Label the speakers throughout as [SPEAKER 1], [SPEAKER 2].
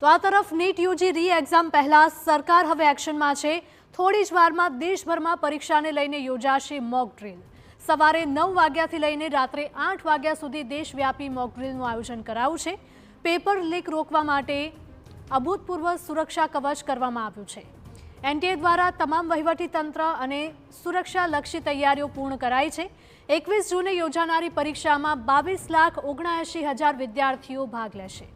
[SPEAKER 1] તો આ તરફ નીટ યુજી રી એક્ઝામ પહેલા સરકાર હવે એક્શનમાં છે। થોડી જ વારમાં દેશભરમાં પરીક્ષાને લઈને યોજાશે મોક ડ્રીલ। સવારે 9 વાગ્યાથી લઈને રાત્રે 8 વાગ્યા સુધી દેશવ્યાપી મોક ડ્રીલનું આયોજન કરાયું છે। પેપર લીક રોકવા માટે અભૂતપૂર્વ સુરક્ષા કવચ કરવામાં આવ્યું છે। એનટીએ દ્વારા તમામ વહીવટી તંત્ર અને સુરક્ષાલક્ષી તૈયારીઓ પૂર્ણ કરાઈ છે। 21 જૂને યોજાનારી પરીક્ષામાં 22,79,000 વિદ્યાર્થીઓ ભાગ લેશે।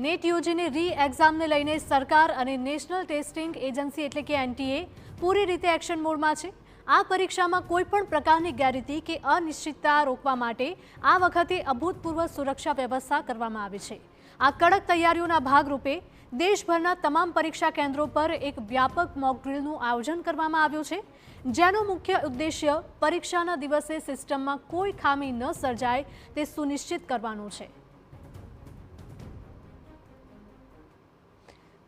[SPEAKER 1] नीट यूजीની રી એક્ઝામને લઈને સરકાર અને નેશનલ ટેસ્ટિંગ એજન્સી એટલે કે એનટીએ પૂરી રીતે એક્શન મોડમાં છે। આ પરીક્ષામાં કોઈપણ પ્રકારની ગેરરીતિ કે અનિશ્ચિતતા રોકવા માટે આ વખતે અભૂતપૂર્વ સુરક્ષા વ્યવસ્થા કરવામાં આવી છે। આ કડક તૈયારીઓના ભાગરૂપે દેશભરના તમામ પરીક્ષા કેન્દ્રો પર એક વ્યાપક મોક ડ્રીલનું આયોજન કરવામાં આવ્યું છે, જેનો મુખ્ય ઉદ્દેશ્ય પરીક્ષાના દિવસે સિસ્ટમમાં કોઈ ખામી ન સર્જાય તે સુનિશ્ચિત કરવાનો છે।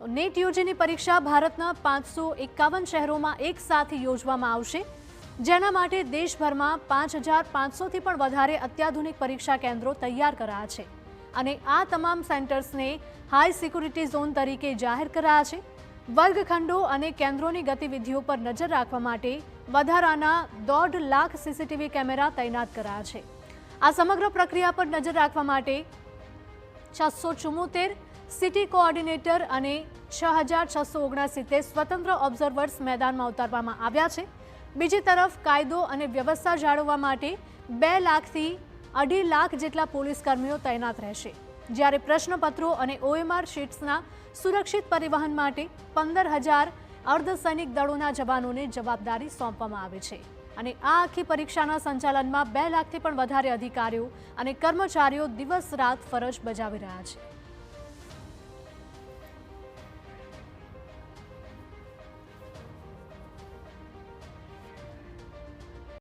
[SPEAKER 1] તો નીટ યુજીની પરીક્ષા ભારતના 551 શહેરોમાં એક સાથે યોજવામાં આવશે, જેના માટે દેશભરમાં 5,500થી પણ વધારે અત્યાધુનિક પરીક્ષા કેન્દ્રો તૈયાર કરાયા છે અને આ તમામ સેન્ટર્સને હાઈ સિક્યુરિટી ઝોન તરીકે જાહેર કરાયા છે। વર્ગખંડો અને કેન્દ્રોની ગતિવિધિઓ પર નજર રાખવા માટે વધારાના 1.5 લાખ સીસીટીવી કેમેરા તૈનાત કરાયા છે। આ સમગ્ર પ્રક્રિયા પર નજર રાખવા માટે 674 સિટી કોઓર્ડિનેટર અને 6,669 સ્વતંત્ર ઓબ્ઝર્વર્સ મેદાનમાં ઉતારવામાં આવ્યા છે। બીજી તરફ કાયદો અને વ્યવસ્થા જાળવવા માટે 2 લાખથી 2.5 લાખ જેટલા પોલીસ કર્મીઓ તૈનાત રહેશે, જ્યારે પ્રશ્નપત્રો અને ઓએમઆર શીટ્સના સુરક્ષિત પરિવહન માટે 15,000 અર્ધસૈનિક દળોના જવાનોને જવાબદારી સોંપવામાં આવી છે અને આ આખી પરીક્ષાના સંચાલનમાં 2 લાખથી પણ વધારે અધિકારીઓ અને કર્મચારીઓ દિવસ રાત ફરજ બજાવી રહ્યા છે।